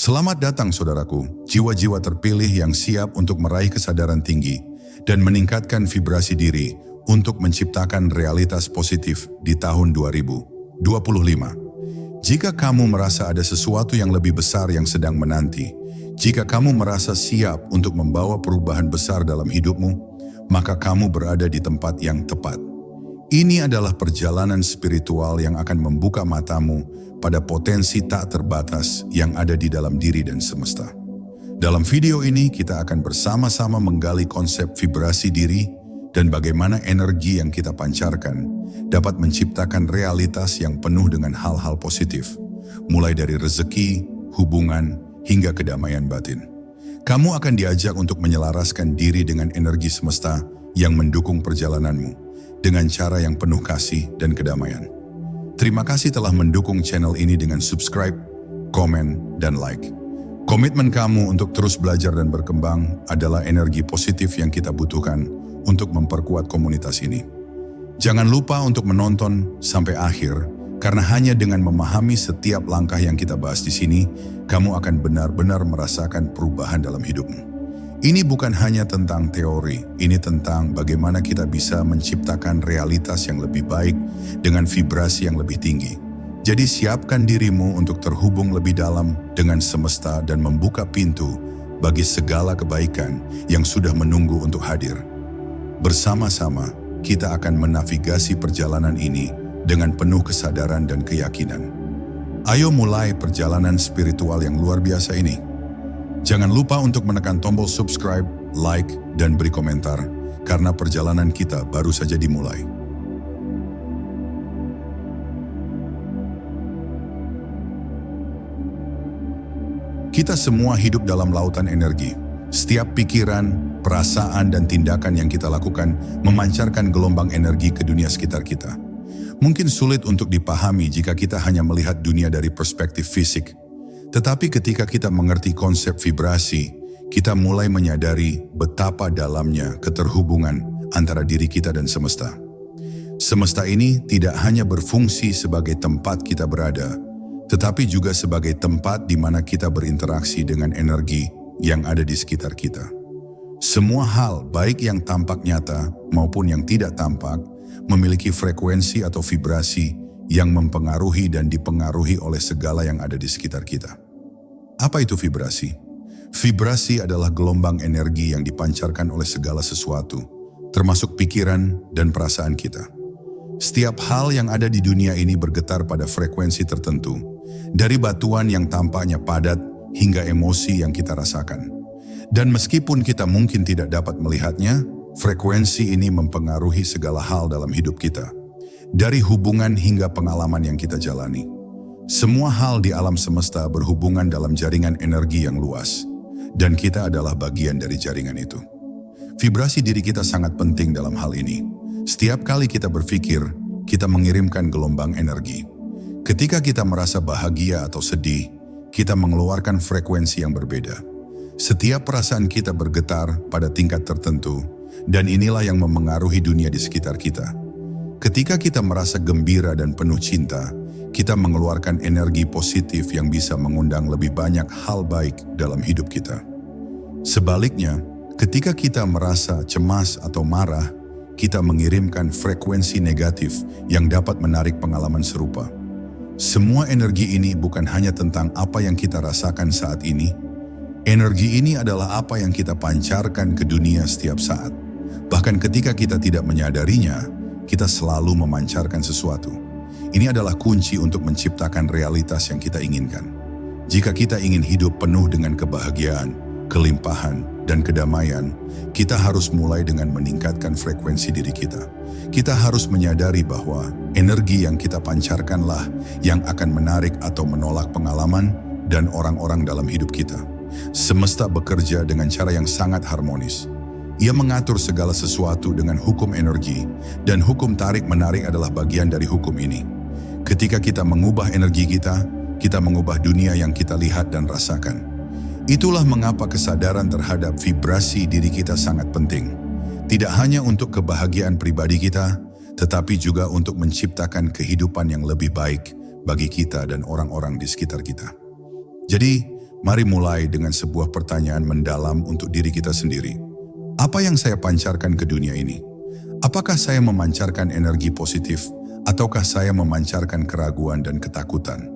Selamat datang saudaraku, jiwa-jiwa terpilih yang siap untuk meraih kesadaran tinggi dan meningkatkan vibrasi diri untuk menciptakan realitas positif di tahun 2025. Jika kamu merasa ada sesuatu yang lebih besar yang sedang menanti, jika kamu merasa siap untuk membawa perubahan besar dalam hidupmu, maka kamu berada di tempat yang tepat. Ini adalah perjalanan spiritual yang akan membuka matamu pada potensi tak terbatas yang ada di dalam diri dan semesta. Dalam video ini kita akan bersama-sama menggali konsep vibrasi diri dan bagaimana energi yang kita pancarkan dapat menciptakan realitas yang penuh dengan hal-hal positif, mulai dari rezeki, hubungan, hingga kedamaian batin. Kamu akan diajak untuk menyelaraskan diri dengan energi semesta yang mendukung perjalananmu dengan cara yang penuh kasih dan kedamaian. Terima kasih telah mendukung channel ini dengan subscribe, komen, dan like. Komitmen kamu untuk terus belajar dan berkembang adalah energi positif yang kita butuhkan untuk memperkuat komunitas ini. Jangan lupa untuk menonton sampai akhir, karena hanya dengan memahami setiap langkah yang kita bahas di sini, kamu akan benar-benar merasakan perubahan dalam hidupmu. Ini bukan hanya tentang teori, ini tentang bagaimana kita bisa menciptakan realitas yang lebih baik dengan vibrasi yang lebih tinggi. Jadi siapkan dirimu untuk terhubung lebih dalam dengan semesta dan membuka pintu bagi segala kebaikan yang sudah menunggu untuk hadir. Bersama-sama, kita akan menavigasi perjalanan ini dengan penuh kesadaran dan keyakinan. Ayo mulai perjalanan spiritual yang luar biasa ini. Jangan lupa untuk menekan tombol subscribe, like, dan beri komentar, karena perjalanan kita baru saja dimulai. Kita semua hidup dalam lautan energi. Setiap pikiran, perasaan, dan tindakan yang kita lakukan memancarkan gelombang energi ke dunia sekitar kita. Mungkin sulit untuk dipahami jika kita hanya melihat dunia dari perspektif fisik. Tetapi ketika kita mengerti konsep vibrasi, kita mulai menyadari betapa dalamnya keterhubungan antara diri kita dan semesta. Semesta ini tidak hanya berfungsi sebagai tempat kita berada, tetapi juga sebagai tempat di mana kita berinteraksi dengan energi yang ada di sekitar kita. Semua hal, baik yang tampak nyata maupun yang tidak tampak, memiliki frekuensi atau vibrasi yang mempengaruhi dan dipengaruhi oleh segala yang ada di sekitar kita. Apa itu vibrasi? Vibrasi adalah gelombang energi yang dipancarkan oleh segala sesuatu, termasuk pikiran dan perasaan kita. Setiap hal yang ada di dunia ini bergetar pada frekuensi tertentu, dari batuan yang tampaknya padat hingga emosi yang kita rasakan. Dan meskipun kita mungkin tidak dapat melihatnya, frekuensi ini mempengaruhi segala hal dalam hidup kita. Dari hubungan hingga pengalaman yang kita jalani. Semua hal di alam semesta berhubungan dalam jaringan energi yang luas. Dan kita adalah bagian dari jaringan itu. Vibrasi diri kita sangat penting dalam hal ini. Setiap kali kita berpikir, kita mengirimkan gelombang energi. Ketika kita merasa bahagia atau sedih, kita mengeluarkan frekuensi yang berbeda. Setiap perasaan kita bergetar pada tingkat tertentu, dan inilah yang memengaruhi dunia di sekitar kita. Ketika kita merasa gembira dan penuh cinta, kita mengeluarkan energi positif yang bisa mengundang lebih banyak hal baik dalam hidup kita. Sebaliknya, ketika kita merasa cemas atau marah, kita mengirimkan frekuensi negatif yang dapat menarik pengalaman serupa. Semua energi ini bukan hanya tentang apa yang kita rasakan saat ini. Energi ini adalah apa yang kita pancarkan ke dunia setiap saat. Bahkan ketika kita tidak menyadarinya, kita selalu memancarkan sesuatu. Ini adalah kunci untuk menciptakan realitas yang kita inginkan. Jika kita ingin hidup penuh dengan kebahagiaan, kelimpahan, dan kedamaian, kita harus mulai dengan meningkatkan frekuensi diri kita. Kita harus menyadari bahwa energi yang kita pancarkanlah yang akan menarik atau menolak pengalaman dan orang-orang dalam hidup kita. Semesta bekerja dengan cara yang sangat harmonis. Ia mengatur segala sesuatu dengan hukum energi, dan hukum tarik-menarik adalah bagian dari hukum ini. Ketika kita mengubah energi kita, kita mengubah dunia yang kita lihat dan rasakan. Itulah mengapa kesadaran terhadap vibrasi diri kita sangat penting. Tidak hanya untuk kebahagiaan pribadi kita, tetapi juga untuk menciptakan kehidupan yang lebih baik bagi kita dan orang-orang di sekitar kita. Jadi, Mari mulai dengan sebuah pertanyaan mendalam untuk diri kita sendiri. Apa yang saya pancarkan ke dunia ini? Apakah saya memancarkan energi positif, ataukah saya memancarkan keraguan dan ketakutan?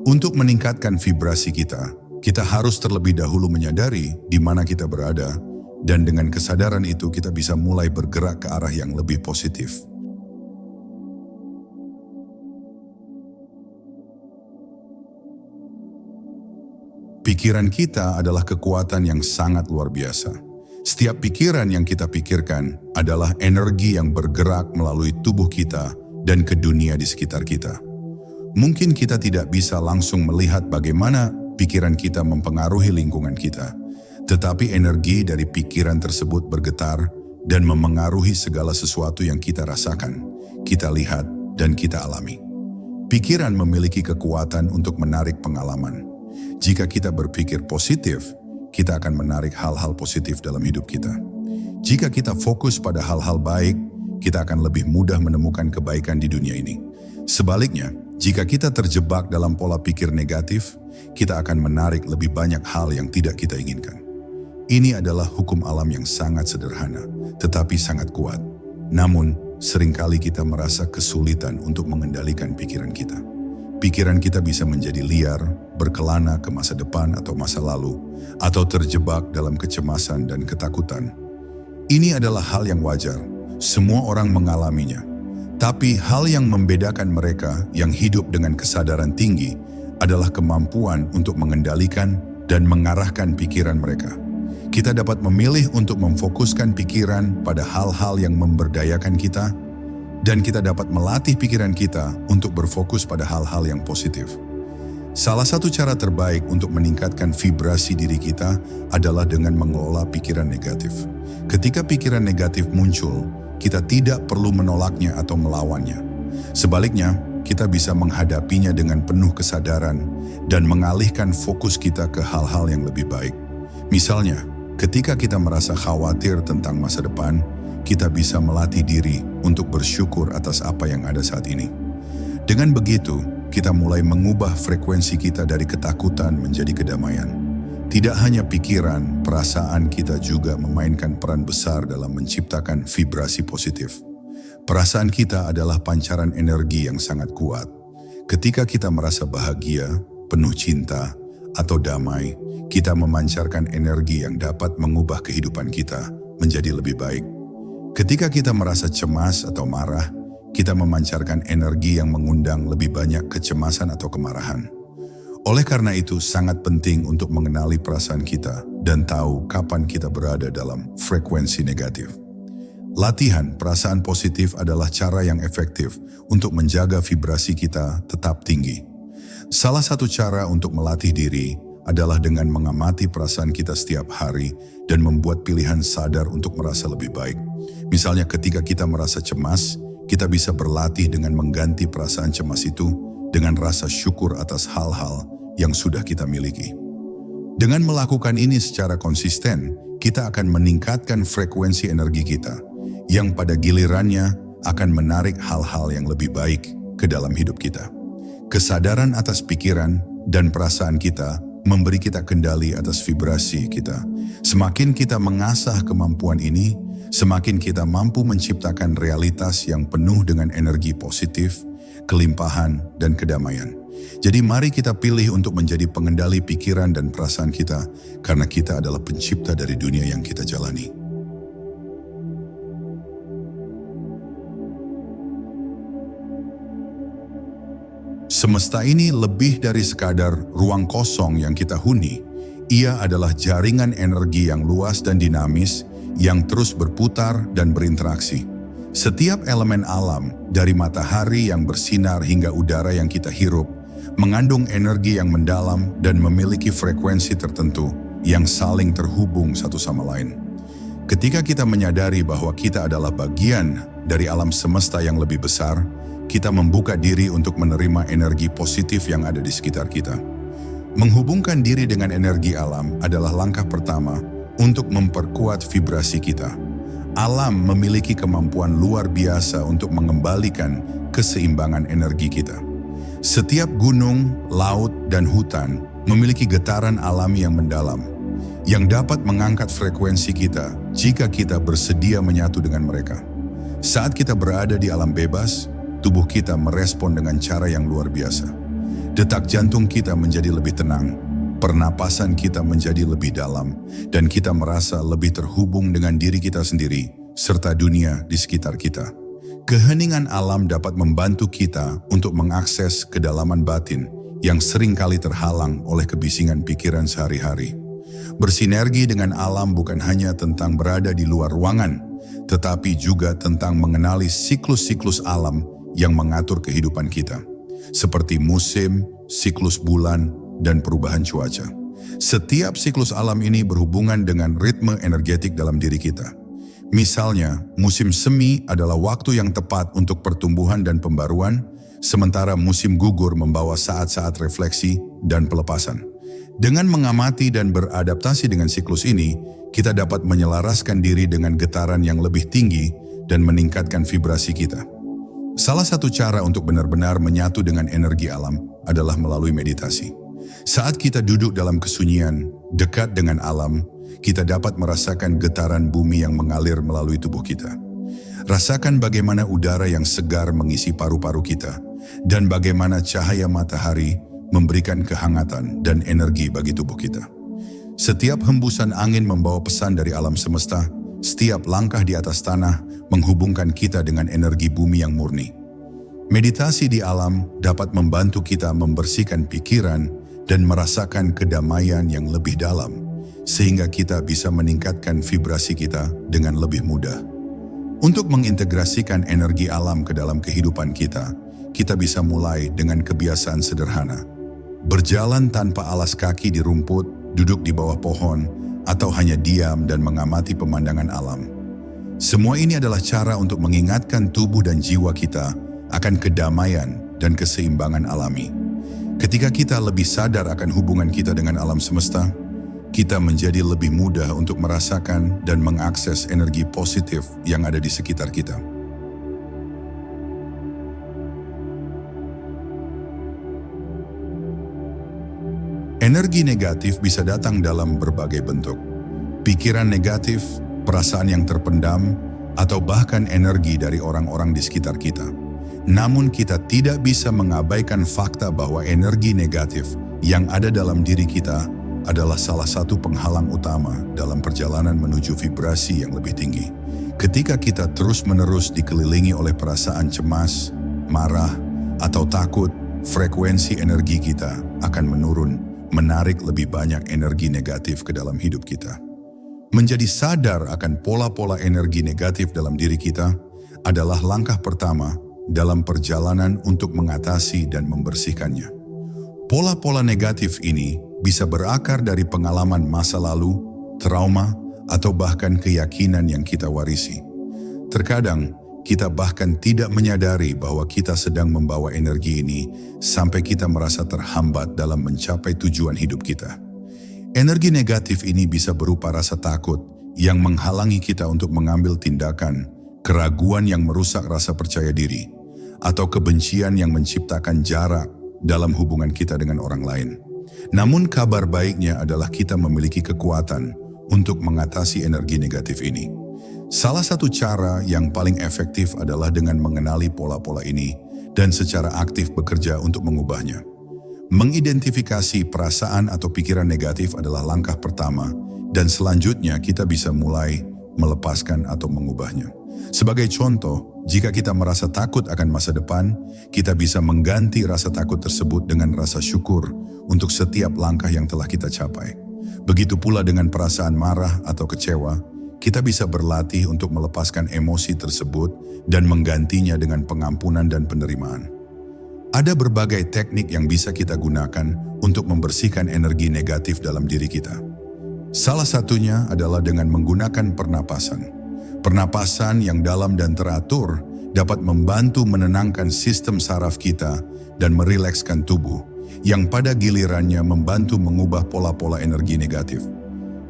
Untuk meningkatkan vibrasi kita, kita harus terlebih dahulu menyadari di mana kita berada, dan dengan kesadaran itu kita bisa mulai bergerak ke arah yang lebih positif. Pikiran kita adalah kekuatan yang sangat luar biasa. Setiap pikiran yang kita pikirkan adalah energi yang bergerak melalui tubuh kita dan ke dunia di sekitar kita. Mungkin kita tidak bisa langsung melihat bagaimana pikiran kita mempengaruhi lingkungan kita, tetapi energi dari pikiran tersebut bergetar dan memengaruhi segala sesuatu yang kita rasakan, kita lihat, dan kita alami. Pikiran memiliki kekuatan untuk menarik pengalaman. Jika kita berpikir positif, kita akan menarik hal-hal positif dalam hidup kita. Jika kita fokus pada hal-hal baik, kita akan lebih mudah menemukan kebaikan di dunia ini. Sebaliknya, jika kita terjebak dalam pola pikir negatif, kita akan menarik lebih banyak hal yang tidak kita inginkan. Ini adalah hukum alam yang sangat sederhana, tetapi sangat kuat. Namun, seringkali kita merasa kesulitan untuk mengendalikan pikiran kita. Pikiran kita bisa menjadi liar, berkelana ke masa depan atau masa lalu, atau terjebak dalam kecemasan dan ketakutan. Ini adalah hal yang wajar, semua orang mengalaminya. Tapi hal yang membedakan mereka yang hidup dengan kesadaran tinggi adalah kemampuan untuk mengendalikan dan mengarahkan pikiran mereka. Kita dapat memilih untuk memfokuskan pikiran pada hal-hal yang memberdayakan kita, dan kita dapat melatih pikiran kita untuk berfokus pada hal-hal yang positif. Salah satu cara terbaik untuk meningkatkan vibrasi diri kita adalah dengan mengelola pikiran negatif. Ketika pikiran negatif muncul, kita tidak perlu menolaknya atau melawannya. Sebaliknya, kita bisa menghadapinya dengan penuh kesadaran dan mengalihkan fokus kita ke hal-hal yang lebih baik. Misalnya, ketika kita merasa khawatir tentang masa depan, kita bisa melatih diri untuk bersyukur atas apa yang ada saat ini. Dengan begitu, kita mulai mengubah frekuensi kita dari ketakutan menjadi kedamaian. Tidak hanya pikiran, perasaan kita juga memainkan peran besar dalam menciptakan vibrasi positif. Perasaan kita adalah pancaran energi yang sangat kuat. Ketika kita merasa bahagia, penuh cinta, atau damai, kita memancarkan energi yang dapat mengubah kehidupan kita menjadi lebih baik. Ketika kita merasa cemas atau marah, kita memancarkan energi yang mengundang lebih banyak kecemasan atau kemarahan. Oleh karena itu, sangat penting untuk mengenali perasaan kita dan tahu kapan kita berada dalam frekuensi negatif. Latihan perasaan positif adalah cara yang efektif untuk menjaga vibrasi kita tetap tinggi. Salah satu cara untuk melatih diri adalah dengan mengamati perasaan kita setiap hari dan membuat pilihan sadar untuk merasa lebih baik. Misalnya ketika kita merasa cemas, kita bisa berlatih dengan mengganti perasaan cemas itu dengan rasa syukur atas hal-hal yang sudah kita miliki. Dengan melakukan ini secara konsisten, kita akan meningkatkan frekuensi energi kita, yang pada gilirannya akan menarik hal-hal yang lebih baik ke dalam hidup kita. Kesadaran atas pikiran dan perasaan kita memberi kita kendali atas vibrasi kita. Semakin kita mengasah kemampuan ini, semakin kita mampu menciptakan realitas yang penuh dengan energi positif, kelimpahan, dan kedamaian. Jadi mari kita pilih untuk menjadi pengendali pikiran dan perasaan kita, karena kita adalah pencipta dari dunia yang kita jalani. Semesta ini lebih dari sekadar ruang kosong yang kita huni. Ia adalah jaringan energi yang luas dan dinamis yang terus berputar dan berinteraksi. Setiap elemen alam, dari matahari yang bersinar hingga udara yang kita hirup, mengandung energi yang mendalam dan memiliki frekuensi tertentu yang saling terhubung satu sama lain. Ketika kita menyadari bahwa kita adalah bagian dari alam semesta yang lebih besar, kita membuka diri untuk menerima energi positif yang ada di sekitar kita. Menghubungkan diri dengan energi alam adalah langkah pertama untuk memperkuat vibrasi kita. Alam memiliki kemampuan luar biasa untuk mengembalikan keseimbangan energi kita. Setiap gunung, laut, dan hutan memiliki getaran alami yang mendalam, yang dapat mengangkat frekuensi kita jika kita bersedia menyatu dengan mereka. Saat kita berada di alam bebas, tubuh kita merespon dengan cara yang luar biasa. Detak jantung kita menjadi lebih tenang, pernapasan kita menjadi lebih dalam, dan kita merasa lebih terhubung dengan diri kita sendiri, serta dunia di sekitar kita. Keheningan alam dapat membantu kita untuk mengakses kedalaman batin yang seringkali terhalang oleh kebisingan pikiran sehari-hari. Bersinergi dengan alam bukan hanya tentang berada di luar ruangan, tetapi juga tentang mengenali siklus-siklus alam yang mengatur kehidupan kita, seperti musim, siklus bulan, dan perubahan cuaca. Setiap siklus alam ini berhubungan dengan ritme energetik dalam diri kita. Misalnya, musim semi adalah waktu yang tepat untuk pertumbuhan dan pembaruan, sementara musim gugur membawa saat-saat refleksi dan pelepasan. Dengan mengamati dan beradaptasi dengan siklus ini, kita dapat menyelaraskan diri dengan getaran yang lebih tinggi dan meningkatkan vibrasi kita. Salah satu cara untuk benar-benar menyatu dengan energi alam adalah melalui meditasi. Saat kita duduk dalam kesunyian, dekat dengan alam, kita dapat merasakan getaran bumi yang mengalir melalui tubuh kita. Rasakan bagaimana udara yang segar mengisi paru-paru kita, dan bagaimana cahaya matahari memberikan kehangatan dan energi bagi tubuh kita. Setiap hembusan angin membawa pesan dari alam semesta, setiap langkah di atas tanah menghubungkan kita dengan energi bumi yang murni. Meditasi di alam dapat membantu kita membersihkan pikiran dan merasakan kedamaian yang lebih dalam, sehingga kita bisa meningkatkan vibrasi kita dengan lebih mudah. Untuk mengintegrasikan energi alam ke dalam kehidupan kita bisa mulai dengan kebiasaan sederhana. Berjalan tanpa alas kaki di rumput, duduk di bawah pohon, atau hanya diam dan mengamati pemandangan alam. Semua ini adalah cara untuk mengingatkan tubuh dan jiwa kita akan kedamaian dan keseimbangan alami. Ketika kita lebih sadar akan hubungan kita dengan alam semesta, kita menjadi lebih mudah untuk merasakan dan mengakses energi positif yang ada di sekitar kita. Energi negatif bisa datang dalam berbagai bentuk. Pikiran negatif, perasaan yang terpendam, atau bahkan energi dari orang-orang di sekitar kita. Namun kita tidak bisa mengabaikan fakta bahwa energi negatif yang ada dalam diri kita adalah salah satu penghalang utama dalam perjalanan menuju vibrasi yang lebih tinggi. Ketika kita terus-menerus dikelilingi oleh perasaan cemas, marah, atau takut, frekuensi energi kita akan menurun, menarik lebih banyak energi negatif ke dalam hidup kita. Menjadi sadar akan pola-pola energi negatif dalam diri kita adalah langkah pertama dalam perjalanan untuk mengatasi dan membersihkannya. Pola-pola negatif ini bisa berakar dari pengalaman masa lalu, trauma, atau bahkan keyakinan yang kita warisi. Terkadang, kita bahkan tidak menyadari bahwa kita sedang membawa energi ini sampai kita merasa terhambat dalam mencapai tujuan hidup kita. Energi negatif ini bisa berupa rasa takut yang menghalangi kita untuk mengambil tindakan, keraguan yang merusak rasa percaya diri, atau kebencian yang menciptakan jarak dalam hubungan kita dengan orang lain. Namun kabar baiknya adalah kita memiliki kekuatan untuk mengatasi energi negatif ini. Salah satu cara yang paling efektif adalah dengan mengenali pola-pola ini dan secara aktif bekerja untuk mengubahnya. Mengidentifikasi perasaan atau pikiran negatif adalah langkah pertama, dan selanjutnya kita bisa mulai melepaskan atau mengubahnya. Sebagai contoh, jika kita merasa takut akan masa depan, kita bisa mengganti rasa takut tersebut dengan rasa syukur untuk setiap langkah yang telah kita capai. Begitu pula dengan perasaan marah atau kecewa, kita bisa berlatih untuk melepaskan emosi tersebut dan menggantinya dengan pengampunan dan penerimaan. Ada berbagai teknik yang bisa kita gunakan untuk membersihkan energi negatif dalam diri kita. Salah satunya adalah dengan menggunakan pernapasan. Pernapasan yang dalam dan teratur dapat membantu menenangkan sistem saraf kita dan merilekskan tubuh, yang pada gilirannya membantu mengubah pola-pola energi negatif.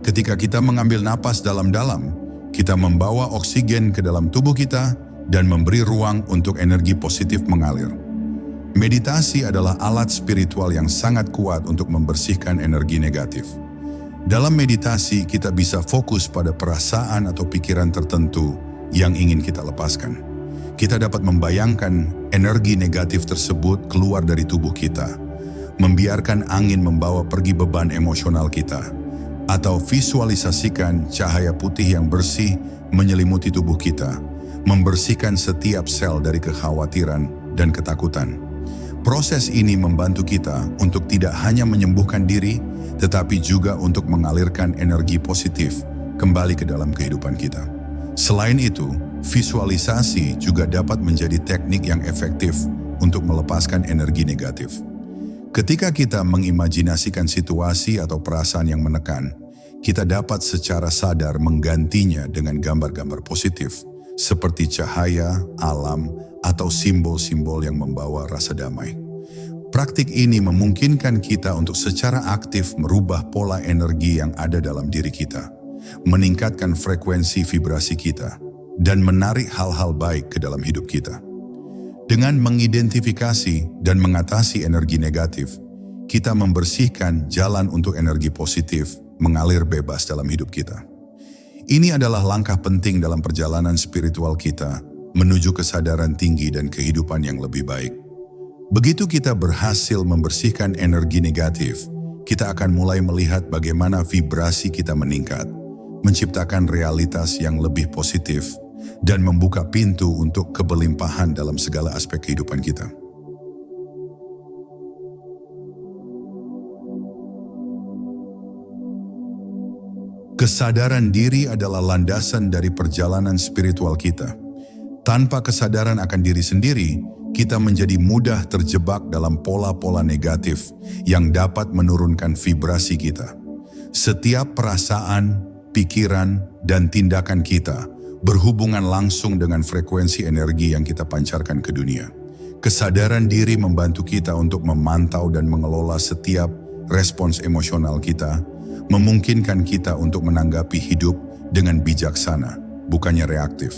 Ketika kita mengambil napas dalam-dalam, kita membawa oksigen ke dalam tubuh kita dan memberi ruang untuk energi positif mengalir. Meditasi adalah alat spiritual yang sangat kuat untuk membersihkan energi negatif. Dalam meditasi, kita bisa fokus pada perasaan atau pikiran tertentu yang ingin kita lepaskan. Kita dapat membayangkan energi negatif tersebut keluar dari tubuh kita, membiarkan angin membawa pergi beban emosional kita, atau visualisasikan cahaya putih yang bersih menyelimuti tubuh kita, membersihkan setiap sel dari kekhawatiran dan ketakutan. Proses ini membantu kita untuk tidak hanya menyembuhkan diri, tetapi juga untuk mengalirkan energi positif kembali ke dalam kehidupan kita. Selain itu, visualisasi juga dapat menjadi teknik yang efektif untuk melepaskan energi negatif. Ketika kita mengimajinasikan situasi atau perasaan yang menekan, kita dapat secara sadar menggantinya dengan gambar-gambar positif, seperti cahaya, alam, atau simbol-simbol yang membawa rasa damai. Praktik ini memungkinkan kita untuk secara aktif merubah pola energi yang ada dalam diri kita, meningkatkan frekuensi vibrasi kita, dan menarik hal-hal baik ke dalam hidup kita. Dengan mengidentifikasi dan mengatasi energi negatif, kita membersihkan jalan untuk energi positif mengalir bebas dalam hidup kita. Ini adalah langkah penting dalam perjalanan spiritual kita menuju kesadaran tinggi dan kehidupan yang lebih baik. Begitu kita berhasil membersihkan energi negatif, kita akan mulai melihat bagaimana vibrasi kita meningkat, menciptakan realitas yang lebih positif, dan membuka pintu untuk kebelimpahan dalam segala aspek kehidupan kita. Kesadaran diri adalah landasan dari perjalanan spiritual kita. Tanpa kesadaran akan diri sendiri, kita menjadi mudah terjebak dalam pola-pola negatif yang dapat menurunkan vibrasi kita. Setiap perasaan, pikiran, dan tindakan kita berhubungan langsung dengan frekuensi energi yang kita pancarkan ke dunia. Kesadaran diri membantu kita untuk memantau dan mengelola setiap respons emosional kita, memungkinkan kita untuk menanggapi hidup dengan bijaksana, bukannya reaktif.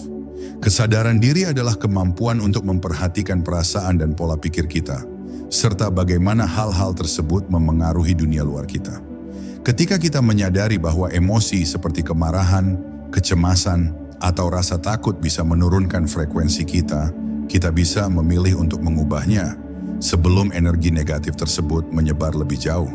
Kesadaran diri adalah kemampuan untuk memperhatikan perasaan dan pola pikir kita, serta bagaimana hal-hal tersebut memengaruhi dunia luar kita. Ketika kita menyadari bahwa emosi seperti kemarahan, kecemasan, atau rasa takut bisa menurunkan frekuensi kita, kita bisa memilih untuk mengubahnya sebelum energi negatif tersebut menyebar lebih jauh.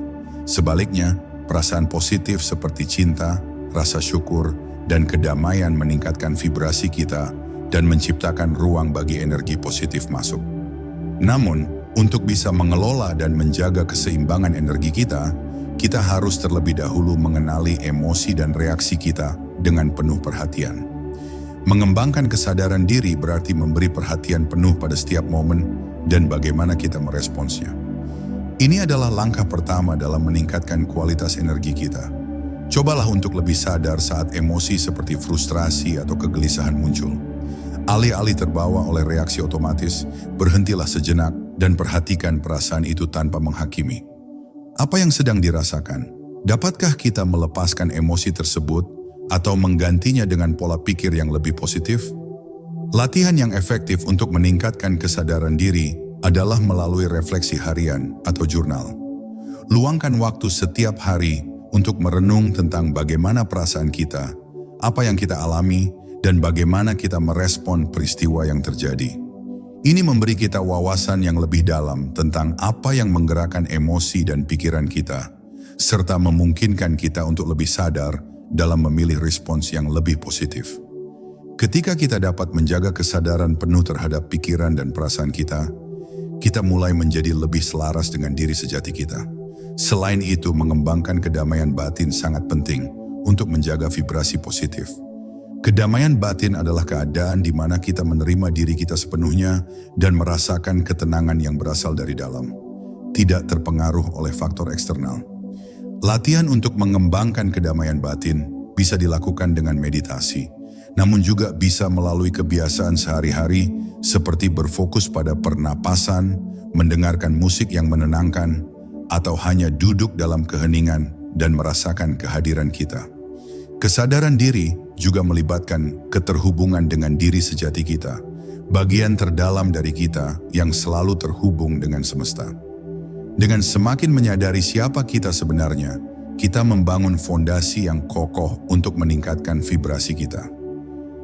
Sebaliknya, perasaan positif seperti cinta, rasa syukur, dan kedamaian meningkatkan vibrasi kita dan menciptakan ruang bagi energi positif masuk. Namun, untuk bisa mengelola dan menjaga keseimbangan energi kita, kita harus terlebih dahulu mengenali emosi dan reaksi kita dengan penuh perhatian. Mengembangkan kesadaran diri berarti memberi perhatian penuh pada setiap momen dan bagaimana kita meresponsnya. Ini adalah langkah pertama dalam meningkatkan kualitas energi kita. Cobalah untuk lebih sadar saat emosi seperti frustrasi atau kegelisahan muncul. Alih-alih terbawa oleh reaksi otomatis, berhentilah sejenak dan perhatikan perasaan itu tanpa menghakimi. Apa yang sedang dirasakan? Dapatkah kita melepaskan emosi tersebut atau menggantinya dengan pola pikir yang lebih positif? Latihan yang efektif untuk meningkatkan kesadaran diri adalah melalui refleksi harian atau jurnal. Luangkan waktu setiap hari untuk merenung tentang bagaimana perasaan kita, apa yang kita alami, dan bagaimana kita merespon peristiwa yang terjadi. Ini memberi kita wawasan yang lebih dalam tentang apa yang menggerakkan emosi dan pikiran kita, serta memungkinkan kita untuk lebih sadar dalam memilih respons yang lebih positif. Ketika kita dapat menjaga kesadaran penuh terhadap pikiran dan perasaan kita mulai menjadi lebih selaras dengan diri sejati kita. Selain itu, mengembangkan kedamaian batin sangat penting untuk menjaga vibrasi positif. Kedamaian batin adalah keadaan di mana kita menerima diri kita sepenuhnya dan merasakan ketenangan yang berasal dari dalam, tidak terpengaruh oleh faktor eksternal. Latihan untuk mengembangkan kedamaian batin bisa dilakukan dengan meditasi, namun juga bisa melalui kebiasaan sehari-hari seperti berfokus pada pernapasan, mendengarkan musik yang menenangkan, atau hanya duduk dalam keheningan dan merasakan kehadiran kita. Kesadaran diri juga melibatkan keterhubungan dengan diri sejati kita, bagian terdalam dari kita yang selalu terhubung dengan semesta. Dengan semakin menyadari siapa kita sebenarnya, kita membangun fondasi yang kokoh untuk meningkatkan vibrasi kita.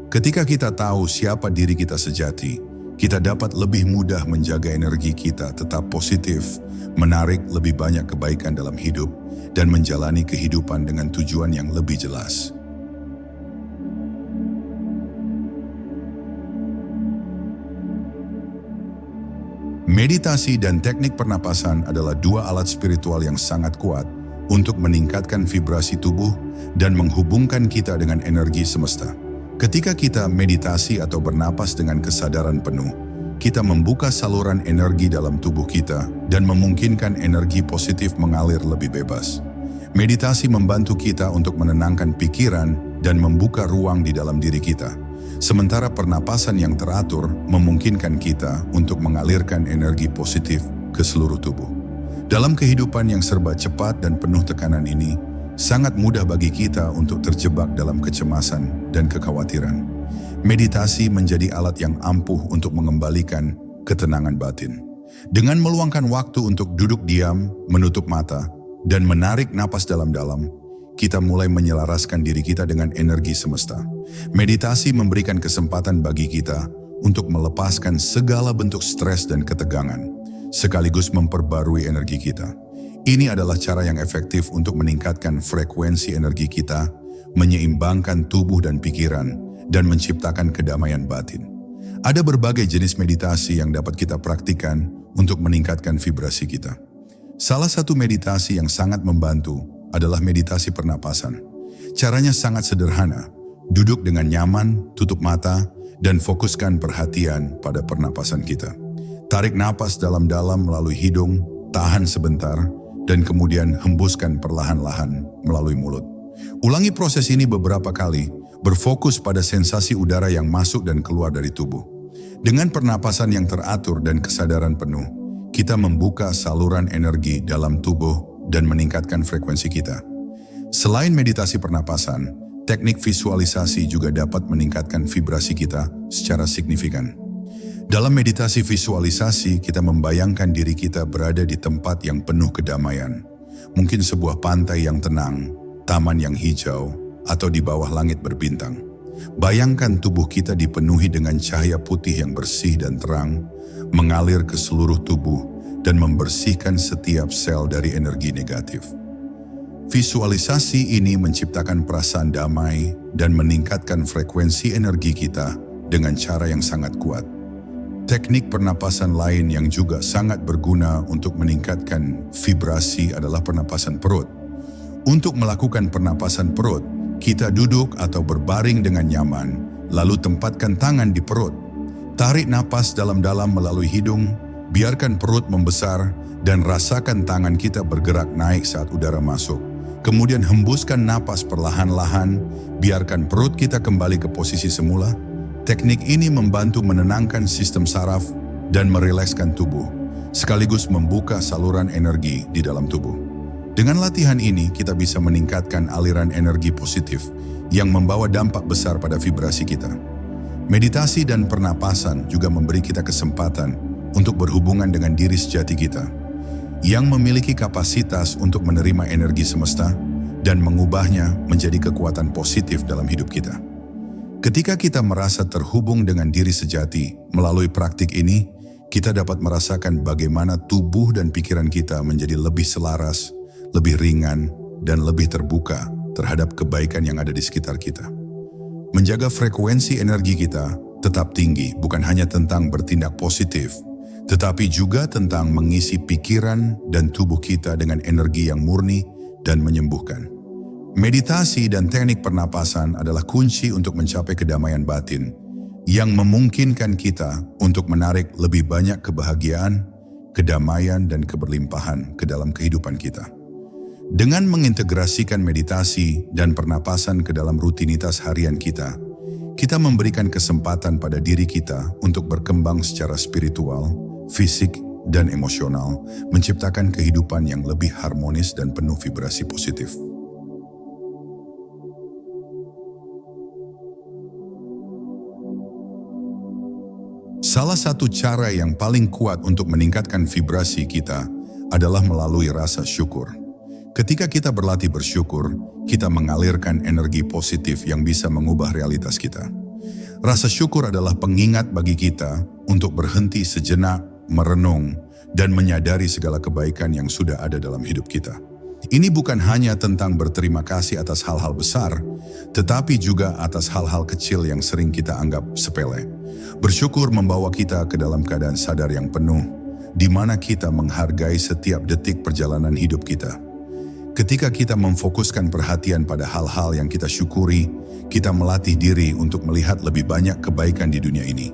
Ketika kita tahu siapa diri kita sejati, kita dapat lebih mudah menjaga energi kita tetap positif, menarik lebih banyak kebaikan dalam hidup, dan menjalani kehidupan dengan tujuan yang lebih jelas. Meditasi dan teknik pernapasan adalah dua alat spiritual yang sangat kuat untuk meningkatkan vibrasi tubuh dan menghubungkan kita dengan energi semesta. Ketika kita meditasi atau bernapas dengan kesadaran penuh, kita membuka saluran energi dalam tubuh kita dan memungkinkan energi positif mengalir lebih bebas. Meditasi membantu kita untuk menenangkan pikiran dan membuka ruang di dalam diri kita. Sementara pernapasan yang teratur memungkinkan kita untuk mengalirkan energi positif ke seluruh tubuh. Dalam kehidupan yang serba cepat dan penuh tekanan ini, sangat mudah bagi kita untuk terjebak dalam kecemasan dan kekhawatiran. Meditasi menjadi alat yang ampuh untuk mengembalikan ketenangan batin. Dengan meluangkan waktu untuk duduk diam, menutup mata, dan menarik napas dalam-dalam, kita mulai menyelaraskan diri kita dengan energi semesta. Meditasi memberikan kesempatan bagi kita untuk melepaskan segala bentuk stres dan ketegangan, sekaligus memperbarui energi kita. Ini adalah cara yang efektif untuk meningkatkan frekuensi energi kita, menyeimbangkan tubuh dan pikiran, dan menciptakan kedamaian batin. Ada berbagai jenis meditasi yang dapat kita praktikkan untuk meningkatkan vibrasi kita. Salah satu meditasi yang sangat membantu adalah meditasi pernapasan. Caranya sangat sederhana. Duduk dengan nyaman, tutup mata, dan fokuskan perhatian pada pernapasan kita. Tarik napas dalam-dalam melalui hidung, tahan sebentar, dan kemudian hembuskan perlahan-lahan melalui mulut. Ulangi proses ini beberapa kali, berfokus pada sensasi udara yang masuk dan keluar dari tubuh. Dengan pernapasan yang teratur dan kesadaran penuh, kita membuka saluran energi dalam tubuh dan meningkatkan frekuensi kita. Selain meditasi pernapasan, teknik visualisasi juga dapat meningkatkan vibrasi kita secara signifikan. Dalam meditasi visualisasi, kita membayangkan diri kita berada di tempat yang penuh kedamaian. Mungkin sebuah pantai yang tenang, taman yang hijau, atau di bawah langit berbintang. Bayangkan tubuh kita dipenuhi dengan cahaya putih yang bersih dan terang, mengalir ke seluruh tubuh, dan membersihkan setiap sel dari energi negatif. Visualisasi ini menciptakan perasaan damai dan meningkatkan frekuensi energi kita dengan cara yang sangat kuat. Teknik pernapasan lain yang juga sangat berguna untuk meningkatkan vibrasi adalah pernapasan perut. Untuk melakukan pernapasan perut, kita duduk atau berbaring dengan nyaman, lalu tempatkan tangan di perut. Tarik napas dalam-dalam melalui hidung, biarkan perut membesar dan rasakan tangan kita bergerak naik saat udara masuk. Kemudian hembuskan napas perlahan-lahan, biarkan perut kita kembali ke posisi semula. Teknik ini membantu menenangkan sistem saraf dan merilekskan tubuh, sekaligus membuka saluran energi di dalam tubuh. Dengan latihan ini, kita bisa meningkatkan aliran energi positif yang membawa dampak besar pada vibrasi kita. Meditasi dan pernapasan juga memberi kita kesempatan untuk berhubungan dengan diri sejati kita, yang memiliki kapasitas untuk menerima energi semesta dan mengubahnya menjadi kekuatan positif dalam hidup kita. Ketika kita merasa terhubung dengan diri sejati melalui praktik ini, kita dapat merasakan bagaimana tubuh dan pikiran kita menjadi lebih selaras, lebih ringan, dan lebih terbuka terhadap kebaikan yang ada di sekitar kita. Menjaga frekuensi energi kita tetap tinggi bukan hanya tentang bertindak positif, tetapi juga tentang mengisi pikiran dan tubuh kita dengan energi yang murni dan menyembuhkan. Meditasi dan teknik pernapasan adalah kunci untuk mencapai kedamaian batin yang memungkinkan kita untuk menarik lebih banyak kebahagiaan, kedamaian, dan keberlimpahan ke dalam kehidupan kita. Dengan mengintegrasikan meditasi dan pernapasan ke dalam rutinitas harian kita, kita memberikan kesempatan pada diri kita untuk berkembang secara spiritual, fisik, dan emosional, menciptakan kehidupan yang lebih harmonis dan penuh vibrasi positif. Salah satu cara yang paling kuat untuk meningkatkan vibrasi kita adalah melalui rasa syukur. Ketika kita berlatih bersyukur, kita mengalirkan energi positif yang bisa mengubah realitas kita. Rasa syukur adalah pengingat bagi kita untuk berhenti sejenak, merenung, dan menyadari segala kebaikan yang sudah ada dalam hidup kita. Ini bukan hanya tentang berterima kasih atas hal-hal besar, tetapi juga atas hal-hal kecil yang sering kita anggap sepele. Bersyukur membawa kita ke dalam keadaan sadar yang penuh, di mana kita menghargai setiap detik perjalanan hidup kita. Ketika kita memfokuskan perhatian pada hal-hal yang kita syukuri, kita melatih diri untuk melihat lebih banyak kebaikan di dunia ini.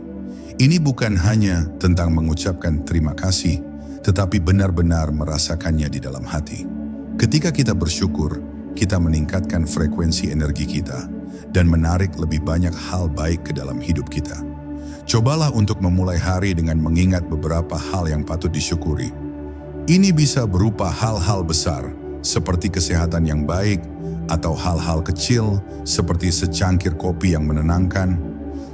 Ini bukan hanya tentang mengucapkan terima kasih, tetapi benar-benar merasakannya di dalam hati. Ketika kita bersyukur, kita meningkatkan frekuensi energi kita dan menarik lebih banyak hal baik ke dalam hidup kita. Cobalah untuk memulai hari dengan mengingat beberapa hal yang patut disyukuri. Ini bisa berupa hal-hal besar, seperti kesehatan yang baik, atau hal-hal kecil, seperti secangkir kopi yang menenangkan.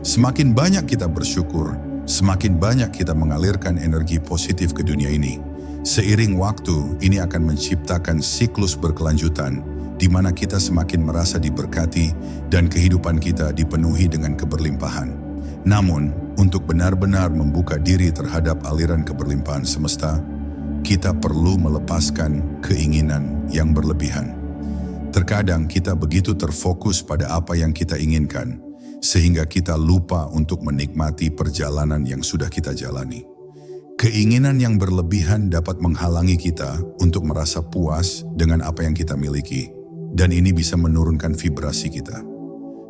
Semakin banyak kita bersyukur, semakin banyak kita mengalirkan energi positif ke dunia ini. Seiring waktu, ini akan menciptakan siklus berkelanjutan, di mana kita semakin merasa diberkati dan kehidupan kita dipenuhi dengan keberlimpahan. Namun, untuk benar-benar membuka diri terhadap aliran keberlimpahan semesta, kita perlu melepaskan keinginan yang berlebihan. Terkadang kita begitu terfokus pada apa yang kita inginkan, sehingga kita lupa untuk menikmati perjalanan yang sudah kita jalani. Keinginan yang berlebihan dapat menghalangi kita untuk merasa puas dengan apa yang kita miliki, dan ini bisa menurunkan vibrasi kita.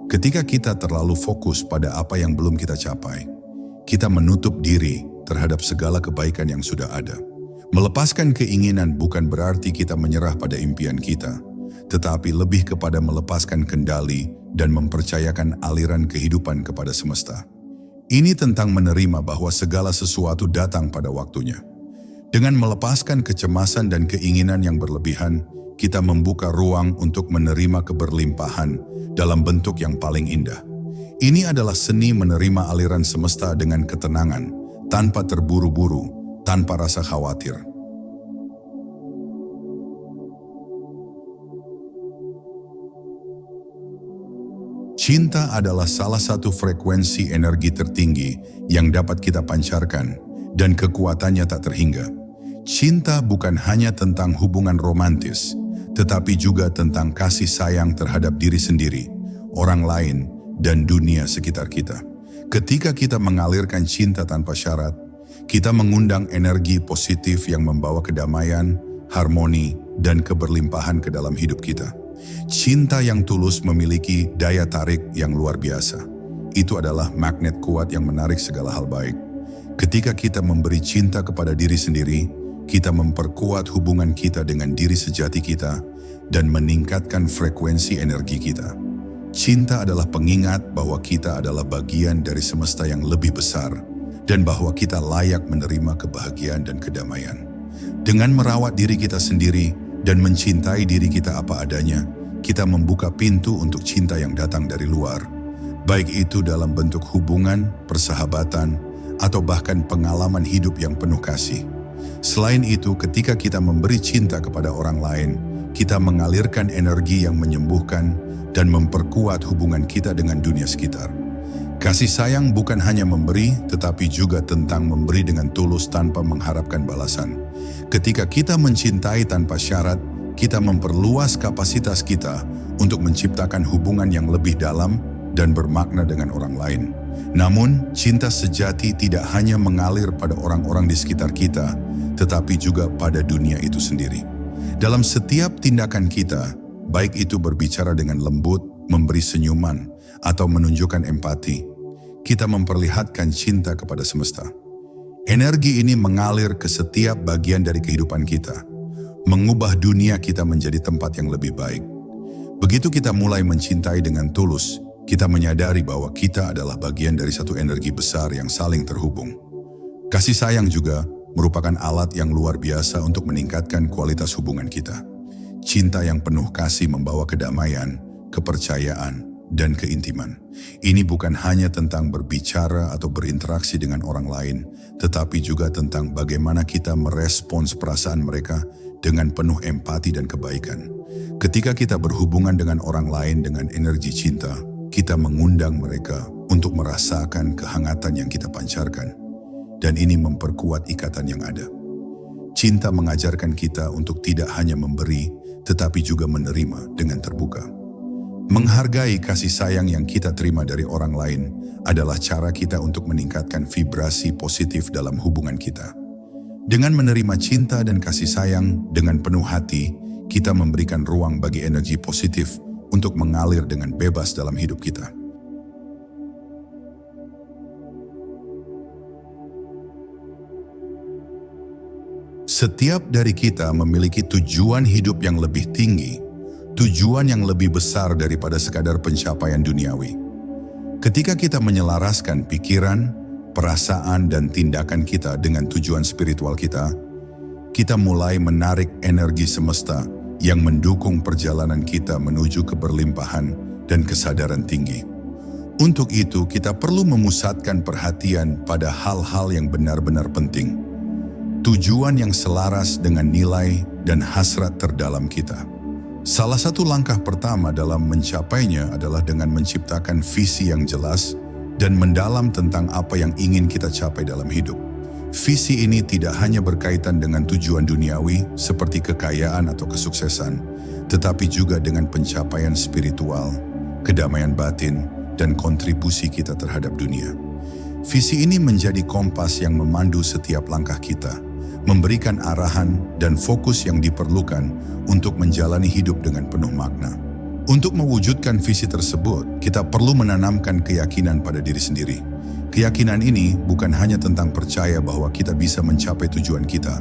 Ketika kita terlalu fokus pada apa yang belum kita capai, kita menutup diri terhadap segala kebaikan yang sudah ada. Melepaskan keinginan bukan berarti kita menyerah pada impian kita, tetapi lebih kepada melepaskan kendali dan mempercayakan aliran kehidupan kepada semesta. Ini tentang menerima bahwa segala sesuatu datang pada waktunya. Dengan melepaskan kecemasan dan keinginan yang berlebihan, kita membuka ruang untuk menerima keberlimpahan dalam bentuk yang paling indah. Ini adalah seni menerima aliran semesta dengan ketenangan, tanpa terburu-buru, tanpa rasa khawatir. Cinta adalah salah satu frekuensi energi tertinggi yang dapat kita pancarkan dan kekuatannya tak terhingga. Cinta bukan hanya tentang hubungan romantis, tetapi juga tentang kasih sayang terhadap diri sendiri, orang lain, dan dunia sekitar kita. Ketika kita mengalirkan cinta tanpa syarat, kita mengundang energi positif yang membawa kedamaian, harmoni, dan keberlimpahan ke dalam hidup kita. Cinta yang tulus memiliki daya tarik yang luar biasa. Itu adalah magnet kuat yang menarik segala hal baik. Ketika kita memberi cinta kepada diri sendiri, kita memperkuat hubungan kita dengan diri sejati kita dan meningkatkan frekuensi energi kita. Cinta adalah pengingat bahwa kita adalah bagian dari semesta yang lebih besar dan bahwa kita layak menerima kebahagiaan dan kedamaian. Dengan merawat diri kita sendiri dan mencintai diri kita apa adanya, kita membuka pintu untuk cinta yang datang dari luar, baik itu dalam bentuk hubungan, persahabatan, atau bahkan pengalaman hidup yang penuh kasih. Selain itu, ketika kita memberi cinta kepada orang lain, kita mengalirkan energi yang menyembuhkan dan memperkuat hubungan kita dengan dunia sekitar. Kasih sayang bukan hanya memberi, tetapi juga tentang memberi dengan tulus tanpa mengharapkan balasan. Ketika kita mencintai tanpa syarat, kita memperluas kapasitas kita untuk menciptakan hubungan yang lebih dalam dan bermakna dengan orang lain. Namun, cinta sejati tidak hanya mengalir pada orang-orang di sekitar kita, tetapi juga pada dunia itu sendiri. Dalam setiap tindakan kita, baik itu berbicara dengan lembut, memberi senyuman, atau menunjukkan empati, kita memperlihatkan cinta kepada semesta. Energi ini mengalir ke setiap bagian dari kehidupan kita, mengubah dunia kita menjadi tempat yang lebih baik. Begitu kita mulai mencintai dengan tulus, kita menyadari bahwa kita adalah bagian dari satu energi besar yang saling terhubung. Kasih sayang juga merupakan alat yang luar biasa untuk meningkatkan kualitas hubungan kita. Cinta yang penuh kasih membawa kedamaian, kepercayaan, dan keintiman. Ini bukan hanya tentang berbicara atau berinteraksi dengan orang lain, tetapi juga tentang bagaimana kita merespons perasaan mereka dengan penuh empati dan kebaikan. Ketika kita berhubungan dengan orang lain dengan energi cinta, kita mengundang mereka untuk merasakan kehangatan yang kita pancarkan. Dan ini memperkuat ikatan yang ada. Cinta mengajarkan kita untuk tidak hanya memberi, tetapi juga menerima dengan terbuka. Menghargai kasih sayang yang kita terima dari orang lain adalah cara kita untuk meningkatkan vibrasi positif dalam hubungan kita. Dengan menerima cinta dan kasih sayang dengan penuh hati, kita memberikan ruang bagi energi positif untuk mengalir dengan bebas dalam hidup kita. Setiap dari kita memiliki tujuan hidup yang lebih tinggi, tujuan yang lebih besar daripada sekadar pencapaian duniawi. Ketika kita menyelaraskan pikiran, perasaan, dan tindakan kita dengan tujuan spiritual kita, kita mulai menarik energi semesta yang mendukung perjalanan kita menuju keberlimpahan dan kesadaran tinggi. Untuk itu, kita perlu memusatkan perhatian pada hal-hal yang benar-benar penting. Tujuan yang selaras dengan nilai dan hasrat terdalam kita. Salah satu langkah pertama dalam mencapainya adalah dengan menciptakan visi yang jelas dan mendalam tentang apa yang ingin kita capai dalam hidup. Visi ini tidak hanya berkaitan dengan tujuan duniawi seperti kekayaan atau kesuksesan, tetapi juga dengan pencapaian spiritual, kedamaian batin, dan kontribusi kita terhadap dunia. Visi ini menjadi kompas yang memandu setiap langkah kita, memberikan arahan dan fokus yang diperlukan untuk menjalani hidup dengan penuh makna. Untuk mewujudkan visi tersebut, kita perlu menanamkan keyakinan pada diri sendiri. Keyakinan ini bukan hanya tentang percaya bahwa kita bisa mencapai tujuan kita,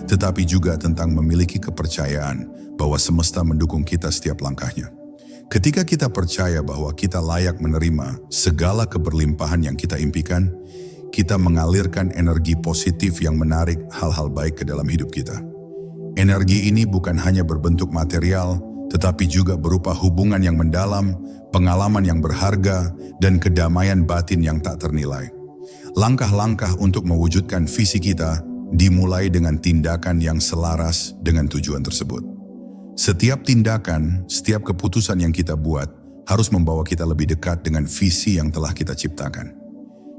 tetapi juga tentang memiliki kepercayaan bahwa semesta mendukung kita setiap langkahnya. Ketika kita percaya bahwa kita layak menerima segala keberlimpahan yang kita impikan, kita mengalirkan energi positif yang menarik hal-hal baik ke dalam hidup kita. Energi ini bukan hanya berbentuk material, tetapi juga berupa hubungan yang mendalam, pengalaman yang berharga, dan kedamaian batin yang tak ternilai. Langkah-langkah untuk mewujudkan visi kita dimulai dengan tindakan yang selaras dengan tujuan tersebut. Setiap tindakan, setiap keputusan yang kita buat harus membawa kita lebih dekat dengan visi yang telah kita ciptakan.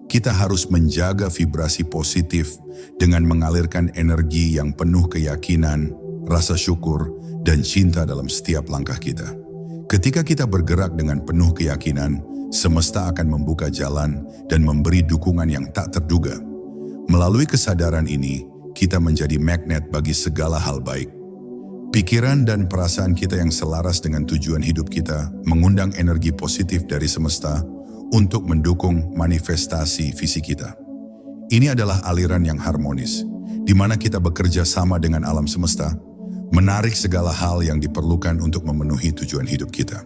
Kita harus menjaga vibrasi positif dengan mengalirkan energi yang penuh keyakinan, rasa syukur, dan cinta dalam setiap langkah kita. Ketika kita bergerak dengan penuh keyakinan, semesta akan membuka jalan dan memberi dukungan yang tak terduga. Melalui kesadaran ini, kita menjadi magnet bagi segala hal baik. Pikiran dan perasaan kita yang selaras dengan tujuan hidup kita mengundang energi positif dari semesta untuk mendukung manifestasi visi kita. Ini adalah aliran yang harmonis, di mana kita bekerja sama dengan alam semesta, menarik segala hal yang diperlukan untuk memenuhi tujuan hidup kita.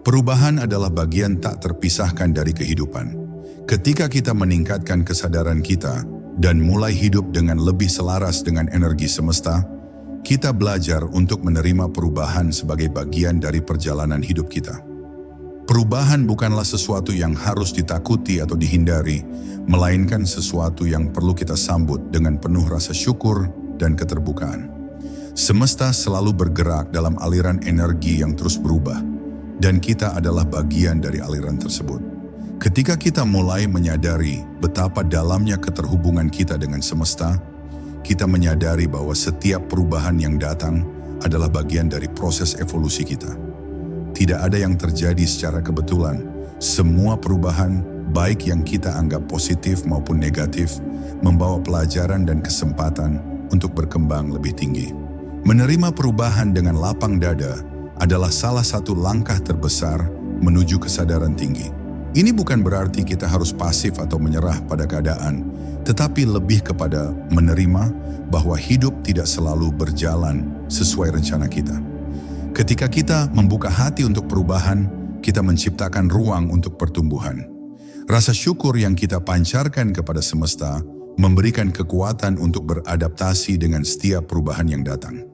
Perubahan adalah bagian tak terpisahkan dari kehidupan. Ketika kita meningkatkan kesadaran kita dan mulai hidup dengan lebih selaras dengan energi semesta, kita belajar untuk menerima perubahan sebagai bagian dari perjalanan hidup kita. Perubahan bukanlah sesuatu yang harus ditakuti atau dihindari, melainkan sesuatu yang perlu kita sambut dengan penuh rasa syukur dan keterbukaan. Semesta selalu bergerak dalam aliran energi yang terus berubah, dan kita adalah bagian dari aliran tersebut. Ketika kita mulai menyadari betapa dalamnya keterhubungan kita dengan semesta, kita menyadari bahwa setiap perubahan yang datang adalah bagian dari proses evolusi kita. Tidak ada yang terjadi secara kebetulan. Semua perubahan, baik yang kita anggap positif maupun negatif, membawa pelajaran dan kesempatan untuk berkembang lebih tinggi. Menerima perubahan dengan lapang dada adalah salah satu langkah terbesar menuju kesadaran tinggi. Ini bukan berarti kita harus pasif atau menyerah pada keadaan, tetapi lebih kepada menerima bahwa hidup tidak selalu berjalan sesuai rencana kita. Ketika kita membuka hati untuk perubahan, kita menciptakan ruang untuk pertumbuhan. Rasa syukur yang kita pancarkan kepada semesta memberikan kekuatan untuk beradaptasi dengan setiap perubahan yang datang.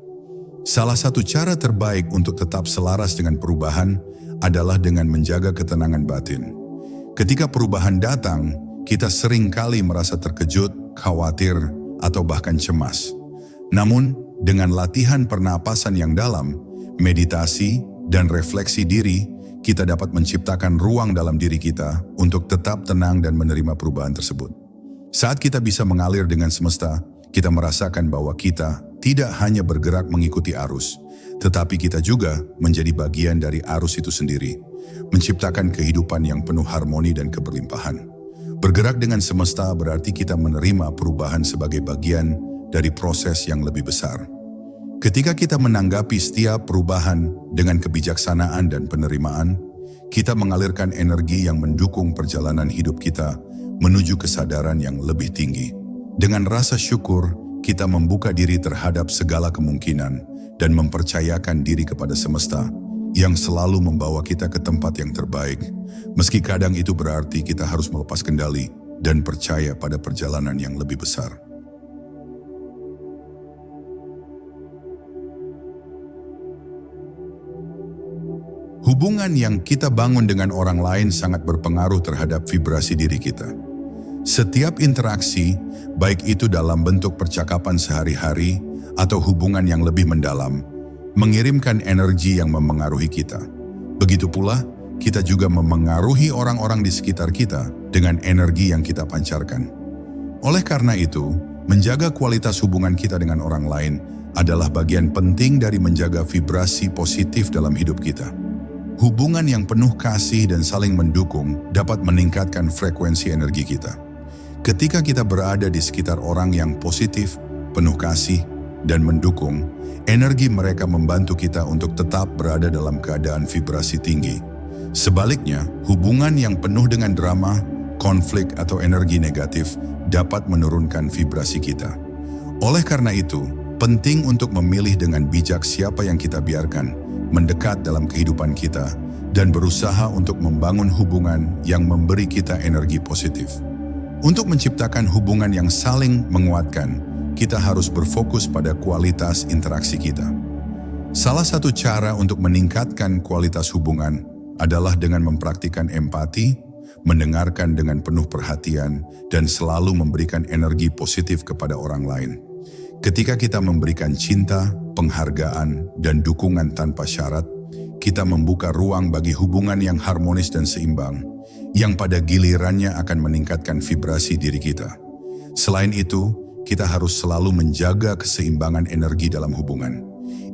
Salah satu cara terbaik untuk tetap selaras dengan perubahan adalah dengan menjaga ketenangan batin. Ketika perubahan datang, kita sering kali merasa terkejut, khawatir, atau bahkan cemas. Namun, dengan latihan pernapasan yang dalam, meditasi, dan refleksi diri, kita dapat menciptakan ruang dalam diri kita untuk tetap tenang dan menerima perubahan tersebut. Saat kita bisa mengalir dengan semesta, kita merasakan bahwa kita tidak hanya bergerak mengikuti arus, tetapi kita juga menjadi bagian dari arus itu sendiri, menciptakan kehidupan yang penuh harmoni dan keberlimpahan. Bergerak dengan semesta berarti kita menerima perubahan sebagai bagian dari proses yang lebih besar. Ketika kita menanggapi setiap perubahan dengan kebijaksanaan dan penerimaan, kita mengalirkan energi yang mendukung perjalanan hidup kita menuju kesadaran yang lebih tinggi. Dengan rasa syukur, kita membuka diri terhadap segala kemungkinan dan mempercayakan diri kepada semesta yang selalu membawa kita ke tempat yang terbaik, meski kadang itu berarti kita harus melepas kendali dan percaya pada perjalanan yang lebih besar. Hubungan yang kita bangun dengan orang lain sangat berpengaruh terhadap vibrasi diri kita. Setiap interaksi, baik itu dalam bentuk percakapan sehari-hari atau hubungan yang lebih mendalam, mengirimkan energi yang memengaruhi kita. Begitu pula, kita juga memengaruhi orang-orang di sekitar kita dengan energi yang kita pancarkan. Oleh karena itu, menjaga kualitas hubungan kita dengan orang lain adalah bagian penting dari menjaga vibrasi positif dalam hidup kita. Hubungan yang penuh kasih dan saling mendukung dapat meningkatkan frekuensi energi kita. Ketika kita berada di sekitar orang yang positif, penuh kasih, dan mendukung, energi mereka membantu kita untuk tetap berada dalam keadaan vibrasi tinggi. Sebaliknya, hubungan yang penuh dengan drama, konflik, atau energi negatif dapat menurunkan vibrasi kita. Oleh karena itu, penting untuk memilih dengan bijak siapa yang kita biarkan mendekat dalam kehidupan kita dan berusaha untuk membangun hubungan yang memberi kita energi positif. Untuk menciptakan hubungan yang saling menguatkan, kita harus berfokus pada kualitas interaksi kita. Salah satu cara untuk meningkatkan kualitas hubungan adalah dengan mempraktikkan empati, mendengarkan dengan penuh perhatian, dan selalu memberikan energi positif kepada orang lain. Ketika kita memberikan cinta, penghargaan, dan dukungan tanpa syarat, kita membuka ruang bagi hubungan yang harmonis dan seimbang, yang pada gilirannya akan meningkatkan vibrasi diri kita. Selain itu, kita harus selalu menjaga keseimbangan energi dalam hubungan.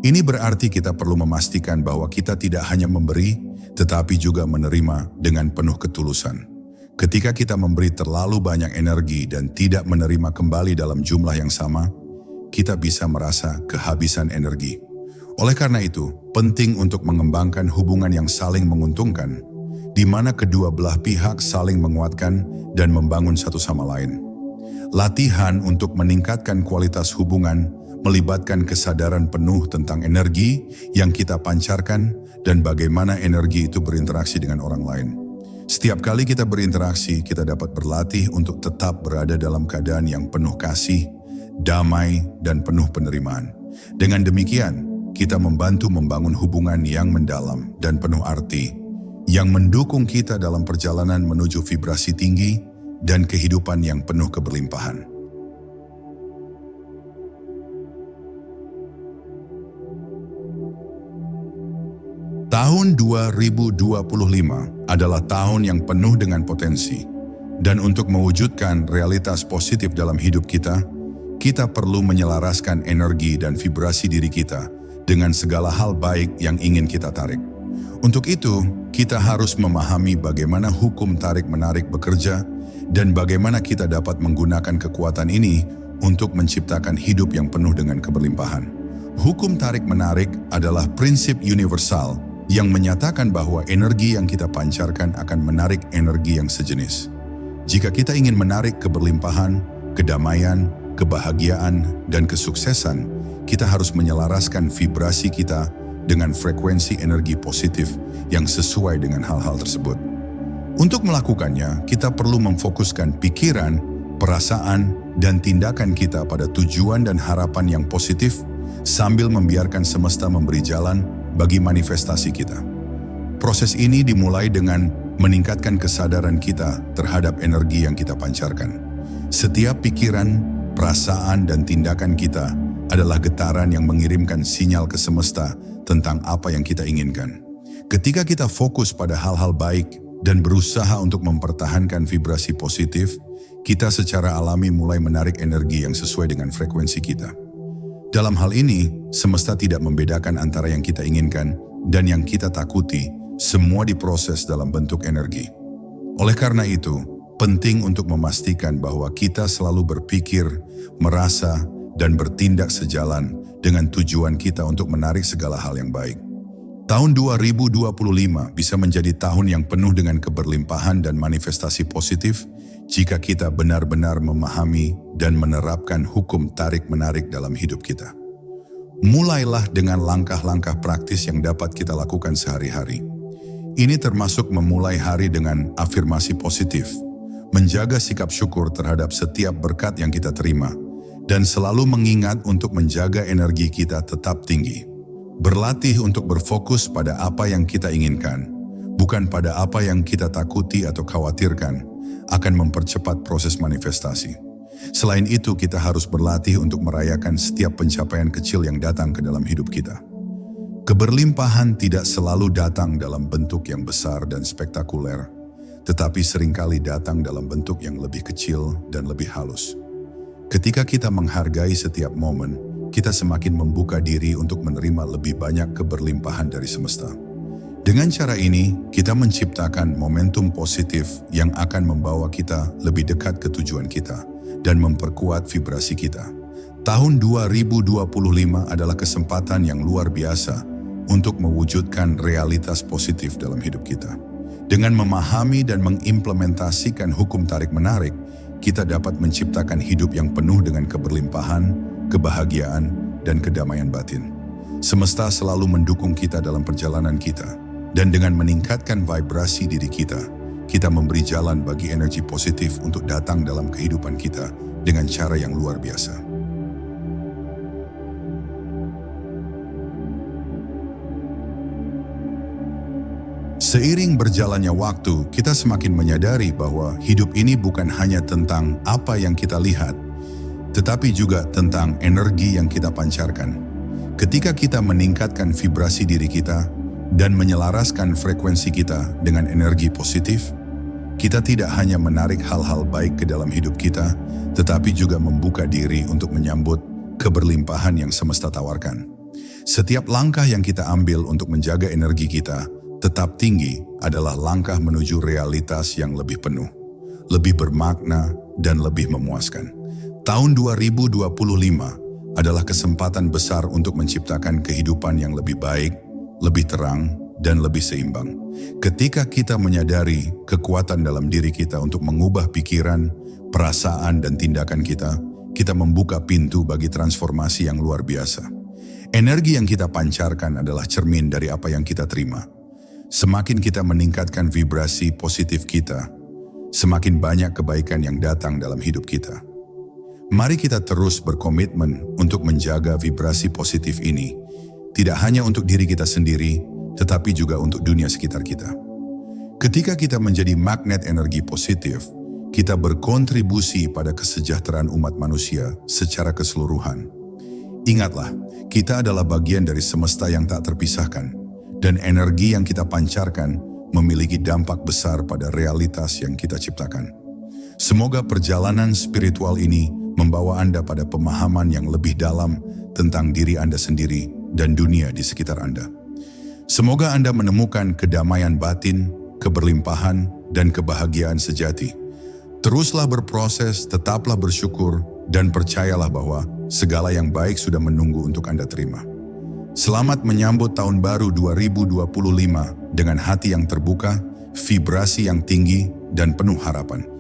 Ini berarti kita perlu memastikan bahwa kita tidak hanya memberi, tetapi juga menerima dengan penuh ketulusan. Ketika kita memberi terlalu banyak energi dan tidak menerima kembali dalam jumlah yang sama, kita bisa merasa kehabisan energi. Oleh karena itu, penting untuk mengembangkan hubungan yang saling menguntungkan, di mana kedua belah pihak saling menguatkan dan membangun satu sama lain. Latihan untuk meningkatkan kualitas hubungan melibatkan kesadaran penuh tentang energi yang kita pancarkan dan bagaimana energi itu berinteraksi dengan orang lain. Setiap kali kita berinteraksi, kita dapat berlatih untuk tetap berada dalam keadaan yang penuh kasih, damai, dan penuh penerimaan. Dengan demikian, kita membantu membangun hubungan yang mendalam dan penuh arti, yang mendukung kita dalam perjalanan menuju vibrasi tinggi dan kehidupan yang penuh keberlimpahan. Tahun 2025 adalah tahun yang penuh dengan potensi, dan untuk mewujudkan realitas positif dalam hidup kita, kita perlu menyelaraskan energi dan vibrasi diri kita dengan segala hal baik yang ingin kita tarik. Untuk itu, kita harus memahami bagaimana hukum tarik-menarik bekerja dan bagaimana kita dapat menggunakan kekuatan ini untuk menciptakan hidup yang penuh dengan keberlimpahan. Hukum tarik-menarik adalah prinsip universal yang menyatakan bahwa energi yang kita pancarkan akan menarik energi yang sejenis. Jika kita ingin menarik keberlimpahan, kedamaian, kebahagiaan, dan kesuksesan, kita harus menyelaraskan vibrasi kita dengan frekuensi energi positif yang sesuai dengan hal-hal tersebut. Untuk melakukannya, kita perlu memfokuskan pikiran, perasaan, dan tindakan kita pada tujuan dan harapan yang positif sambil membiarkan semesta memberi jalan bagi manifestasi kita. Proses ini dimulai dengan meningkatkan kesadaran kita terhadap energi yang kita pancarkan. Setiap pikiran, perasaan, dan tindakan kita adalah getaran yang mengirimkan sinyal ke semesta tentang apa yang kita inginkan. Ketika kita fokus pada hal-hal baik dan berusaha untuk mempertahankan vibrasi positif, kita secara alami mulai menarik energi yang sesuai dengan frekuensi kita. Dalam hal ini, semesta tidak membedakan antara yang kita inginkan dan yang kita takuti, semua diproses dalam bentuk energi. Oleh karena itu, penting untuk memastikan bahwa kita selalu berpikir, merasa, dan bertindak sejalan dengan tujuan kita untuk menarik segala hal yang baik. Tahun 2025 bisa menjadi tahun yang penuh dengan keberlimpahan dan manifestasi positif jika kita benar-benar memahami dan menerapkan hukum tarik-menarik dalam hidup kita. Mulailah dengan langkah-langkah praktis yang dapat kita lakukan sehari-hari. Ini termasuk memulai hari dengan afirmasi positif, menjaga sikap syukur terhadap setiap berkat yang kita terima, dan selalu mengingat untuk menjaga energi kita tetap tinggi. Berlatih untuk berfokus pada apa yang kita inginkan, bukan pada apa yang kita takuti atau khawatirkan, akan mempercepat proses manifestasi. Selain itu, kita harus berlatih untuk merayakan setiap pencapaian kecil yang datang ke dalam hidup kita. Keberlimpahan tidak selalu datang dalam bentuk yang besar dan spektakuler, tetapi seringkali datang dalam bentuk yang lebih kecil dan lebih halus. Ketika kita menghargai setiap momen, kita semakin membuka diri untuk menerima lebih banyak keberlimpahan dari semesta. Dengan cara ini, kita menciptakan momentum positif yang akan membawa kita lebih dekat ke tujuan kita dan memperkuat vibrasi kita. Tahun 2025 adalah kesempatan yang luar biasa untuk mewujudkan realitas positif dalam hidup kita. Dengan memahami dan mengimplementasikan hukum tarik-menarik, kita dapat menciptakan hidup yang penuh dengan keberlimpahan, kebahagiaan, dan kedamaian batin. Semesta selalu mendukung kita dalam perjalanan kita, dan dengan meningkatkan vibrasi diri kita, kita memberi jalan bagi energi positif untuk datang dalam kehidupan kita dengan cara yang luar biasa. Seiring berjalannya waktu, kita semakin menyadari bahwa hidup ini bukan hanya tentang apa yang kita lihat, tetapi juga tentang energi yang kita pancarkan. Ketika kita meningkatkan vibrasi diri kita dan menyelaraskan frekuensi kita dengan energi positif, kita tidak hanya menarik hal-hal baik ke dalam hidup kita, tetapi juga membuka diri untuk menyambut keberlimpahan yang semesta tawarkan. Setiap langkah yang kita ambil untuk menjaga energi kita tetap tinggi adalah langkah menuju realitas yang lebih penuh, lebih bermakna, dan lebih memuaskan. Tahun 2025 adalah kesempatan besar untuk menciptakan kehidupan yang lebih baik, lebih terang, dan lebih seimbang. Ketika kita menyadari kekuatan dalam diri kita untuk mengubah pikiran, perasaan, dan tindakan kita, kita membuka pintu bagi transformasi yang luar biasa. Energi yang kita pancarkan adalah cermin dari apa yang kita terima. Semakin kita meningkatkan vibrasi positif kita, semakin banyak kebaikan yang datang dalam hidup kita. Mari kita terus berkomitmen untuk menjaga vibrasi positif ini, tidak hanya untuk diri kita sendiri, tetapi juga untuk dunia sekitar kita. Ketika kita menjadi magnet energi positif, kita berkontribusi pada kesejahteraan umat manusia secara keseluruhan. Ingatlah, kita adalah bagian dari semesta yang tak terpisahkan, dan energi yang kita pancarkan memiliki dampak besar pada realitas yang kita ciptakan. Semoga perjalanan spiritual ini membawa Anda pada pemahaman yang lebih dalam tentang diri Anda sendiri dan dunia di sekitar Anda. Semoga Anda menemukan kedamaian batin, keberlimpahan, dan kebahagiaan sejati. Teruslah berproses, tetaplah bersyukur, dan percayalah bahwa segala yang baik sudah menunggu untuk Anda terima. Selamat menyambut tahun baru 2025 dengan hati yang terbuka, vibrasi yang tinggi, dan penuh harapan.